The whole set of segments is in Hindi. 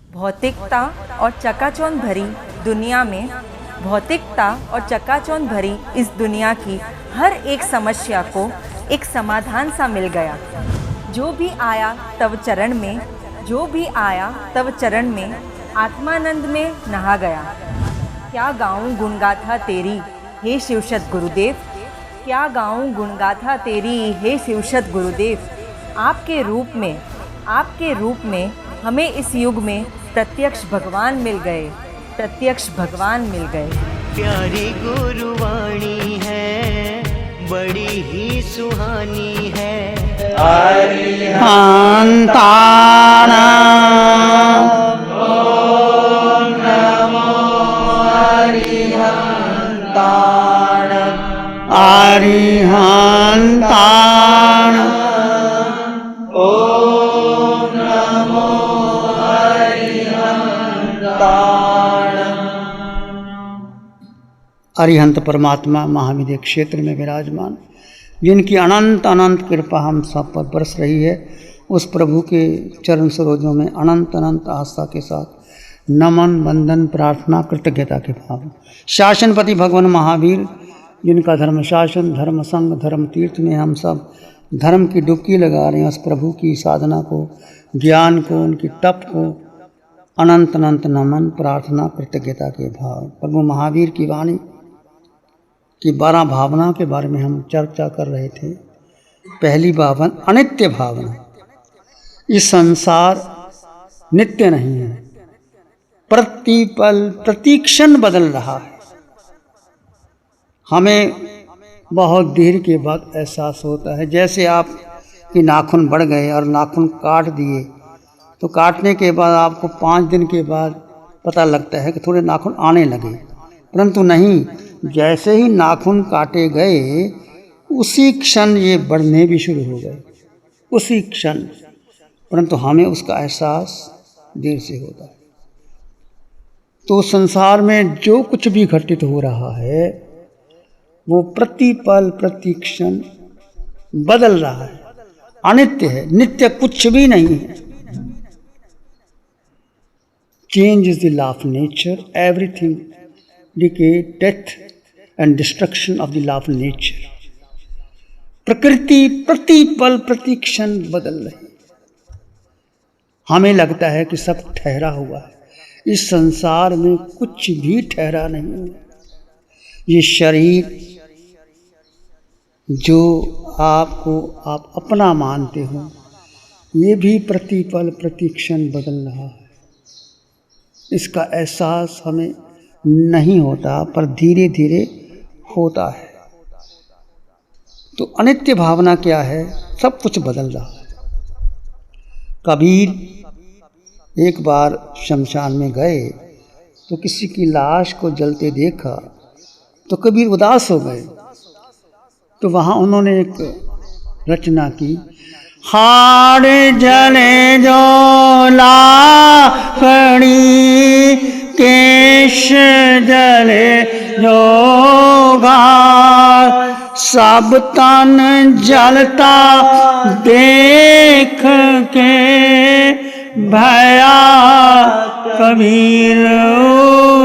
भौतिकता और चकाचौंध भरी दुनिया में, भौतिकता और चकाचौंध भरी इस दुनिया की हर एक समस्या को एक समाधान सा मिल गया। जो भी आया तव चरण में, जो भी आया तव चरण में, आत्मानंद में नहा गया। क्या गाऊं गुणगाथा तेरी हे शिवशत गुरुदेव, क्या गाऊं गुणगाथा तेरी हे शिवशत गुरुदेव। आपके रूप में हमें इस युग में प्रत्यक्ष भगवान मिल गए, प्रत्यक्ष भगवान मिल गए। प्यारी गुरुवाणी है, बड़ी ही सुहानी है। अरिहंतानां ओम नमो अरिहंताणां, अरिहंतानां ओम नमो अरिहंत परमात्मा महाविद्य क्षेत्र में विराजमान, जिनकी अनंत अनंत कृपा हम सब पर बरस रही है, उस प्रभु के चरण सरोजों में अनंत अनंत आस्था के साथ नमन वंदन प्रार्थना कृतज्ञता के भाव। शासनपति भगवान महावीर, जिनका धर्म शासन धर्म संग धर्म तीर्थ में हम सब धर्म की डुबकी लगा रहे हैं, उस प्रभु की साधना को, ज्ञान को, उनकी तप को अनंत अनंत नमन प्रार्थना कृतज्ञता के भाव। प्रभु महावीर की वाणी की 12 भावनाओं के बारे में हम चर्चा कर रहे थे। पहली भावना अनित्य भावना। इस संसार नित्य नहीं है, प्रतिपल प्रतिक्षण बदल रहा है। हमें बहुत देर के बाद एहसास होता है, जैसे आप कि नाखून बढ़ गए और नाखून काट दिए, तो काटने के बाद आपको 5 दिन के बाद पता लगता है कि थोड़े नाखून आने लगे, परंतु नहीं, जैसे ही नाखून काटे गए उसी क्षण ये बढ़ने भी शुरू हो गए, उसी क्षण, परंतु हमें उसका एहसास देर से होता है। तो संसार में जो कुछ भी घटित हो रहा है वो प्रतिपल प्रतिक्षण बदल रहा है, अनित्य है, नित्य कुछ भी नहीं है। Change is the law of nature, everything decay, death and destruction of the law of nature। प्रकृति प्रतिपल प्रतिक्षण बदल रही। हमें लगता है कि सब ठहरा हुआ है, इस संसार में कुछ भी ठहरा नहीं है। ये शरीर जो आपको आप अपना मानते हो, ये भी प्रतिपल प्रतिक्षण बदल रहा है। इसका एहसास हमें नहीं होता, पर धीरे धीरे होता है। तो अनित्य भावना क्या है? सब कुछ बदल रहा है। कबीर एक बार शमशान में गए तो किसी की लाश को जलते देखा तो कबीर उदास हो गए। तो वहाँ उन्होंने एक रचना की, हाड़ जले जो लाकड़ी, केश जले जो घास, सब तन जलता देख के भया कबीर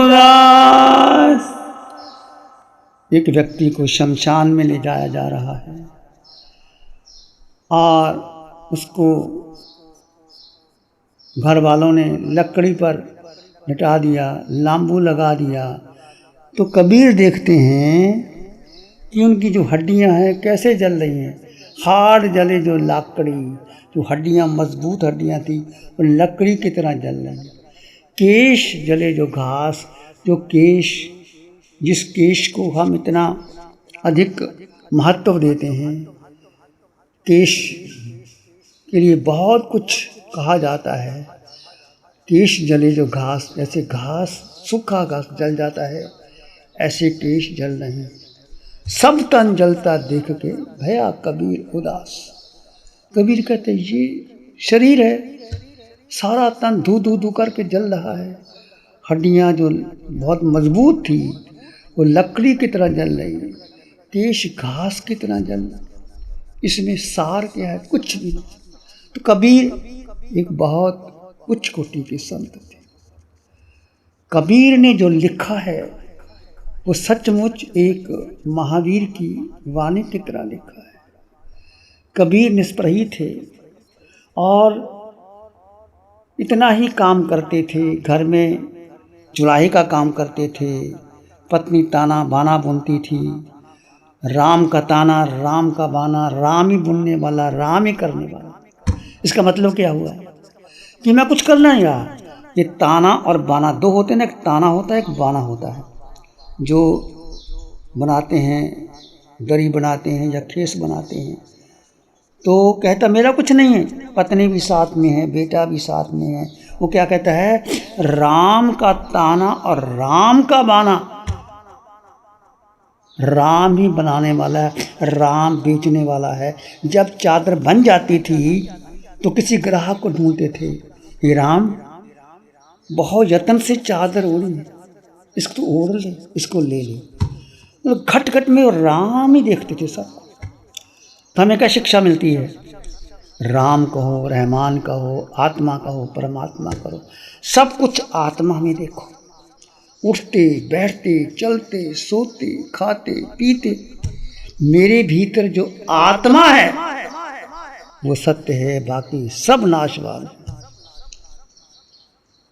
उदास। एक व्यक्ति को शमशान में ले जाया जा रहा है और उसको घर वालों ने लकड़ी पर लटा दिया, लांबू लगा दिया। तो कबीर देखते हैं कि उनकी जो हड्डियां हैं कैसे जल रही हैं। हाड़ जले जो लाकड़ी, जो हड्डियां मजबूत हड्डियां थी वो लकड़ी की तरह जल रही। केश जले जो घास, जो केश, जिस केश को हम इतना अधिक महत्व देते हैं, केश के लिए बहुत कुछ कहा जाता है। केश जले जो घास, जैसे घास सूखा घास जल जाता है, ऐसे केश जल रहे हैं। सब तन जलता देख के भया कबीर उदास। कबीर कहते ये शरीर है, सारा तन धू धू धू करके जल रहा है। हड्डियाँ जो बहुत मजबूत थी वो लकड़ी की तरह जल रही है, केश घास की तरह जल रहा है। इसमें सार क्या है? कुछ भी नहीं। तो कबीर एक बहुत उच्च कोटि के संत थे। कबीर ने जो लिखा है वो सचमुच एक महावीर की वाणी की तरह लिखा है। कबीर निष्प्रही थे और इतना ही काम करते थे, घर में चुराहे का काम करते थे, पत्नी ताना बाना बुनती थी, राम का ताना राम का बाना, राम ही बुनने वाला राम ही करने वाला। इसका मतलब क्या हुआ कि मैं कुछ करना नहीं रहा। ये ताना और बाना दो होते हैं ना, एक ताना होता है एक बाना होता है। जो बनाते हैं, दरी बनाते हैं या खेस बनाते हैं, तो कहता मेरा कुछ नहीं है, पत्नी भी साथ में है, बेटा भी साथ में है। वो क्या कहता है, राम का ताना और राम का बाना, राम ही बनाने वाला है, राम बेचने वाला है। जब चादर बन जाती थी तो किसी ग्राहक को ढूंढते थे, ये राम बहुत यत्न से चादर ओढ़ी, इसको ओढ़ ले, इसको ले ले। तो घट घट में राम ही देखते थे सब। तो हमें क्या शिक्षा मिलती है, राम कहो, रहमान कहो, आत्मा कहो, परमात्मा करो, सब कुछ आत्मा में देखो। उठते बैठते चलते सोते खाते पीते मेरे भीतर जो आत्मा है वो सत्य है, बाकी सब नाशवान है।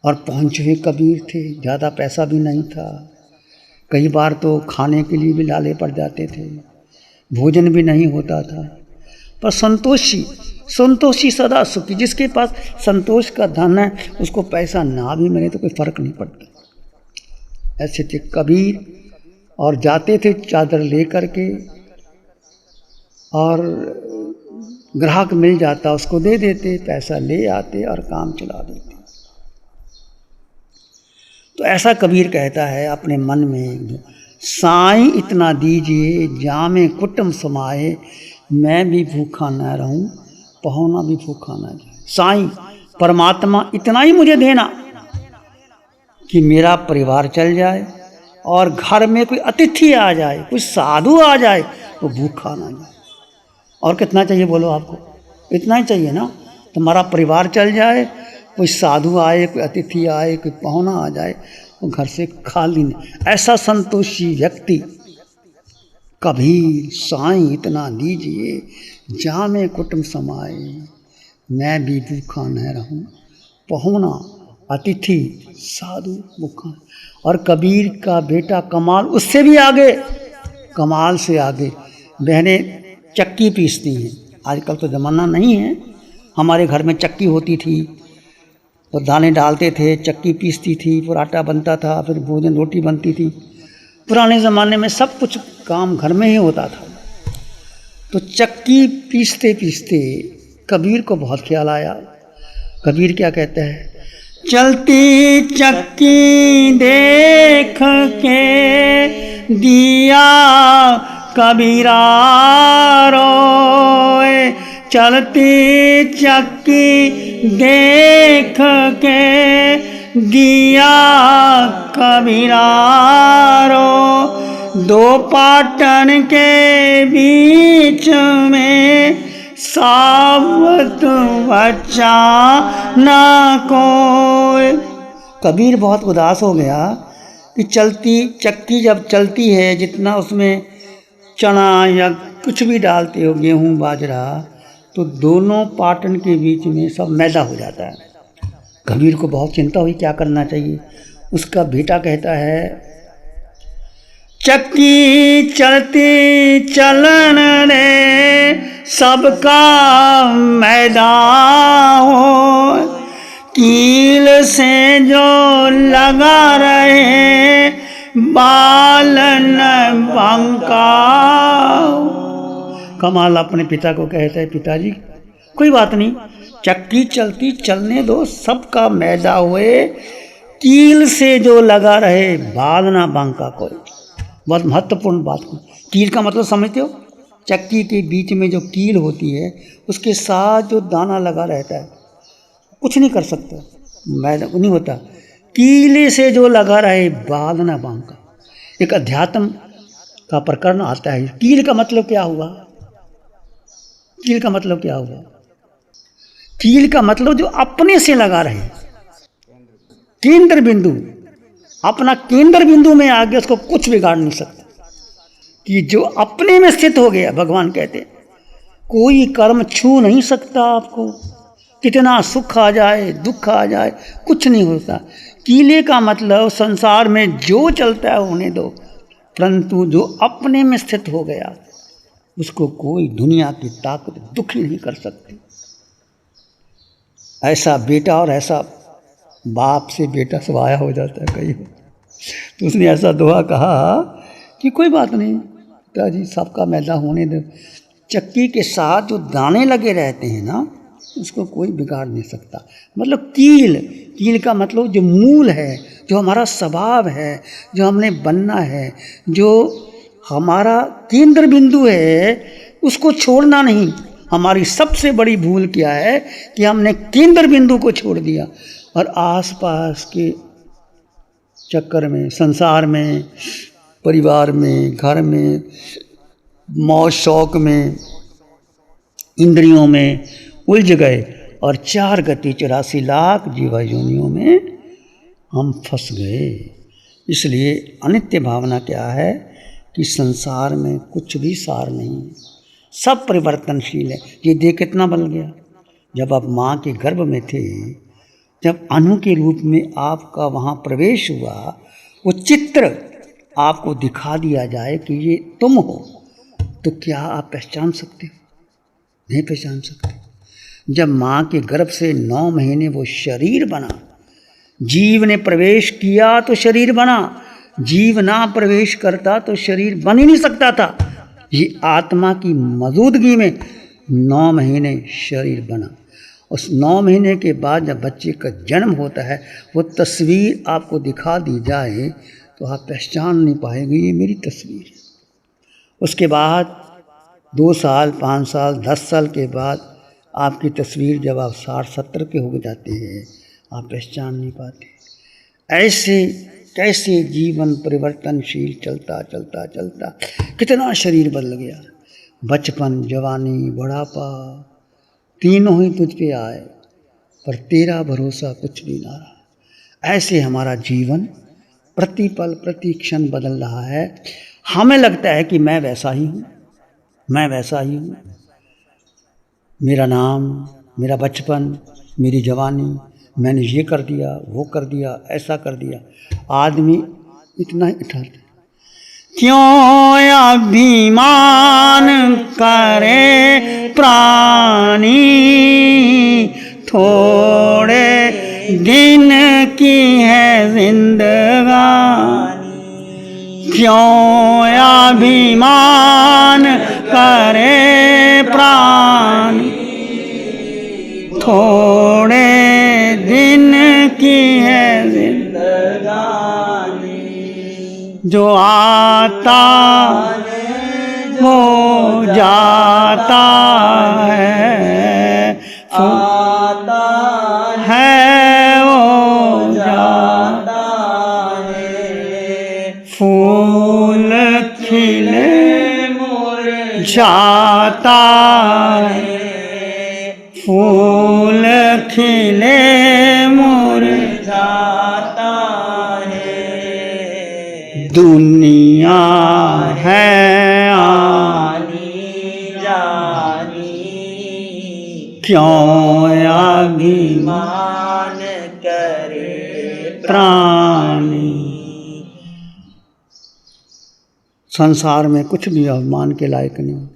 और पहुँचे हुए कबीर थे, ज़्यादा पैसा भी नहीं था, कई बार तो खाने के लिए भी लाले पड़ जाते थे, भोजन भी नहीं होता था, पर संतोषी सदा सुखी। जिसके पास संतोष का धन है उसको पैसा ना भी मिले तो कोई फर्क नहीं पड़ता। ऐसे थे कबीर। और जाते थे चादर ले करके, और ग्राहक मिल जाता उसको दे देते, पैसा ले आते और काम चला देते। तो ऐसा कबीर कहता है अपने मन में, साईं इतना दीजिए जामे कुटुम समाए, मैं भी भूखा न रहूं पहुना भी भूखा न जाए। साईं परमात्मा इतना ही मुझे देना कि मेरा परिवार चल जाए और घर में कोई अतिथि आ जाए, कोई साधु आ जाए तो भूखा ना जाए। और कितना चाहिए बोलो आपको, इतना ही चाहिए ना। तुम्हारा परिवार चल जाए, कोई साधु आए, कोई अतिथि आए, कोई पहुना आ जाए, वो घर से खाली नहीं। ऐसा संतोषी व्यक्ति कबीर। साईं इतना दीजिए जामे कुटुम समाए, मैं भी भूखा न रहूं पहुना अतिथि साधु भूखा। और कबीर का बेटा कमाल उससे भी आगे, कमाल से आगे। बहनें चक्की पीसती हैं, आजकल तो ज़माना नहीं है, हमारे घर में चक्की होती थी, तो दाने डालते थे, चक्की पीसती थी, फिर आटा बनता था, फिर भोजन रोटी बनती थी। पुराने ज़माने में सब कुछ काम घर में ही होता था। तो चक्की पीसते पीसते कबीर को बहुत ख्याल आया। कबीर क्या कहता है, चलती चक्की देख के दिया कबीरा रोए, चलती चक्की देख के दिया कबीरा रो, दो पाटन के बीच में सावत बच्चा ना कोई। कबीर बहुत उदास हो गया कि चलती चक्की जब चलती है, जितना उसमें चना या कुछ भी डालते हो, गेहूँ बाजरा, तो दोनों पाटन के बीच में सब मैदा हो जाता है। कबीर को बहुत चिंता हुई, क्या करना चाहिए। उसका बेटा कहता है, चक्की चलती चलन रे सबका मैदा हो, कील से जो लगा रहे बालन बंका। कमाल अपने पिता को कहता है, पिताजी कोई बात नहीं, चक्की चलती चलने दो, सबका मैदा हुए, कील से जो लगा रहे बाल ना बांका कोई। बहुत महत्वपूर्ण बात। कील का मतलब समझते हो, चक्की के बीच में जो कील होती है उसके साथ जो दाना लगा रहता है, कुछ नहीं कर सकता, मैदा नहीं होता। कीले से जो लगा रहे बाल ना बांका। एक अध्यात्म का प्रकरण आता है। कील का मतलब क्या हुआ, कील का मतलब क्या हुआ। कील का मतलब जो अपने से लगा रहे, केंद्र बिंदु, अपना केंद्र बिंदु में आ गया, उसको कुछ बिगाड़ नहीं सकता। कि जो अपने में स्थित हो गया, भगवान कहते हैं कोई कर्म छू नहीं सकता आपको, कितना सुख आ जाए दुख आ जाए कुछ नहीं होता। कीले का मतलब संसार में जो चलता है होने दो, परंतु जो अपने में स्थित हो गया उसको कोई दुनिया की ताकत दुखी नहीं कर सकती। ऐसा बेटा और ऐसा बाप से बेटा सवाया हो जाता है कई। तो उसने ऐसा दुआ कहा कि कोई बात नहीं पिताजी, सबका मैदा होने दो। चक्की के साथ जो दाने लगे रहते हैं ना, उसको कोई बिगाड़ नहीं सकता। मतलब कील का मतलब जो मूल है, जो हमारा स्वभाव है, जो हमने बनना है, जो हमारा केंद्र बिंदु है, उसको छोड़ना नहीं। हमारी सबसे बड़ी भूल क्या है कि हमने केंद्र बिंदु को छोड़ दिया और आसपास के चक्कर में, संसार में, परिवार में, घर में, मौज शौक में, इंद्रियों में उलझ गए और 4 गति 84 लाख जीवा योनियों में हम फंस गए। इसलिए अनित्य भावना क्या है कि संसार में कुछ भी सार नहीं है, सब परिवर्तनशील है। ये देह कितना बदल गया। जब आप माँ के गर्भ में थे, जब अनु के रूप में आपका वहाँ प्रवेश हुआ, वो चित्र आपको दिखा दिया जाए कि ये तुम हो, तो क्या आप पहचान सकते हो? नहीं पहचान सकते। जब माँ के गर्भ से 9 महीने वो शरीर बना, जीव ने प्रवेश किया तो शरीर बना, जीव ना प्रवेश करता तो शरीर बन ही नहीं सकता था। ये आत्मा की मौजूदगी में 9 महीने शरीर बना। उस 9 महीने के बाद जब बच्चे का जन्म होता है, वो तस्वीर आपको दिखा दी जाए तो आप पहचान नहीं पाएंगे ये मेरी तस्वीर है। उसके बाद 2 साल, 5 साल, 10 साल के बाद आपकी तस्वीर जब आप 60-70 के हो जाते हैं, आप पहचान नहीं पाते। ऐसे कैसे जीवन परिवर्तनशील चलता चलता चलता कितना शरीर बदल गया। बचपन, जवानी, बुढ़ापा तीनों ही तुझ पे आए, पर तेरा भरोसा कुछ भी ना रहा। ऐसे हमारा जीवन प्रतिपल प्रति क्षण बदल रहा है। हमें लगता है कि मैं वैसा ही हूँ, मैं वैसा ही हूँ। मेरा नाम, मेरा बचपन, मेरी जवानी, मैंने ये कर दिया, वो कर दिया, ऐसा कर दिया। आदमी इतना ही उठाता, क्यों अभिमान करे प्राणी, थोड़े दिन की है जिंदगानी। क्यों अभिमान करे प्राणी, थोड़े दिन की है जिंदगानी। जो आता वो जाता है, आता है वो जाता है। फूल खिले मुरझाता है, फूल खिले मुरझाता है। दुनिया है आनी जानी, क्यों अभिमान करे प्राणी। संसार में कुछ भी अभिमान के लायक नहीं।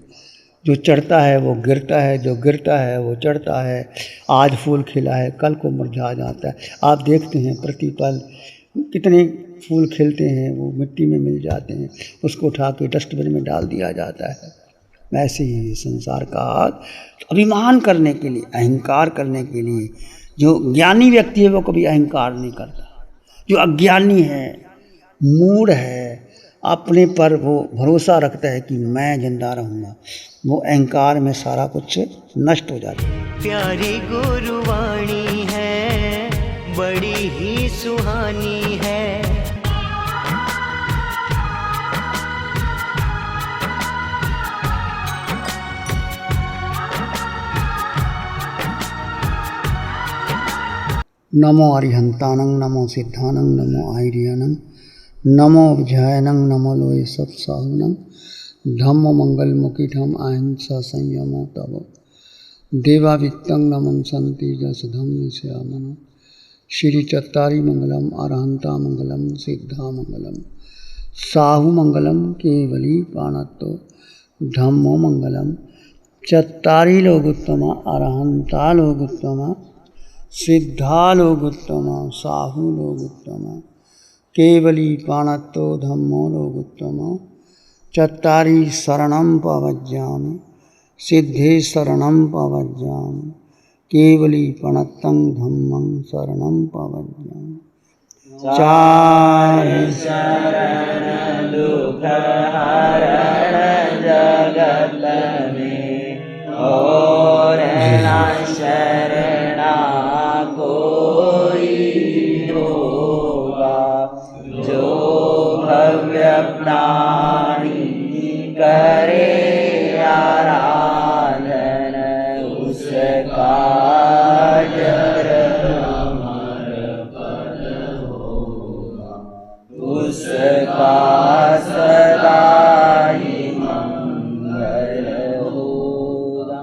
जो चढ़ता है वो गिरता है, जो गिरता है वो चढ़ता है। आज फूल खिला है, कल को मुरझा जाता है। आप देखते हैं प्रतिपल कितने फूल खिलते हैं, वो मिट्टी में मिल जाते हैं, उसको उठा के डस्टबिन में डाल दिया जाता है। वैसे ही संसार का अभिमान करने के लिए, अहंकार करने के लिए, जो ज्ञानी व्यक्ति है वो कभी अहंकार नहीं करता। जो अज्ञानी है, मूढ़ है, अपने पर वो भरोसा रखता है कि मैं जिंदा रहूँगा, वो अहंकार में सारा कुछ नष्ट हो जाता है। प्यारी गुरुवाणी है, बड़ी ही सुहानी है। नमो अरिहंतानं नमो सिद्धानं नमो आयर्यानं नमो अभ्यायनं नमो लोये सत्साहुनं धम्म मंगलमुखिठम अहिंसा संयमो तव देवावित्तं नमन संति जस धम्म श्यामन श्री चत्तारी मंगलम अरहंता मंगलम सिद्धा मंगलम साहु मंगलम केवली पाणत्तो धम्मो मंगलम चत्तारी लोगुत्तमा अरहंता लोगुत्तमा सिद्धा लोगुत्तमा साहु लोगुत्तमा केवली पाणत्तो धम्मो लोगुत्तमा चत्तारी शरणं पवज्जामि सिद्धे शरणं पवज्जामि केवली पणत्तं धम्मं शरणं पवज्जामि चारि शरण दुख हरण जगत में और ना शरणा कोई होगा जो भव्य प्राणी करे आराधन उसका जर अमर पद होगा उसका सदा ही मंगल होगा।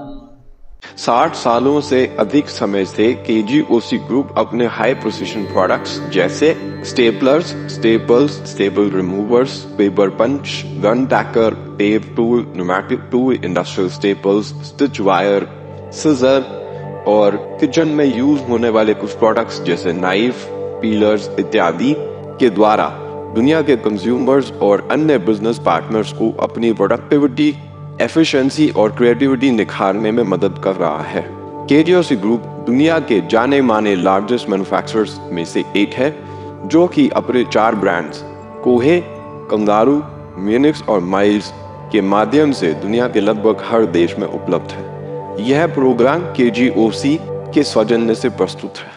60 सालों से अधिक समय से केजीओसी ग्रुप अपने हाई प्रिसिशन प्रोडक्ट्स जैसे staplers, staples, staple removers, paper punch, gun tacker, tape tool, pneumatic tool, industrial staples, stitch wire, scissor और किचन में यूज होने वाले कुछ प्रोडक्ट्स जैसे नाइफ, पीलर्स इत्यादि के द्वारा दुनिया के कंज्यूमर्स और अन्य बिजनेस पार्टनर्स को अपनी प्रोडक्टिविटी, एफिशिएंसी और क्रिएटिविटी निखारने में मदद कर रहा है। केजीओसी ग्रुप दुनिया के जाने माने लार्जेस्ट मैन्युफैक्चरर्स में से एक है जो कि अपने 4 ब्रांड्स कोहे, कंगारू, म्यूनिक्स और माइल्स के माध्यम से दुनिया के लगभग हर देश में उपलब्ध है। यह प्रोग्राम केजीओसी के सौजन्य से प्रस्तुत है।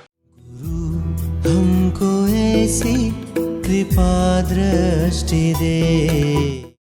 हमको ऐसी कृपा दृष्टि दे।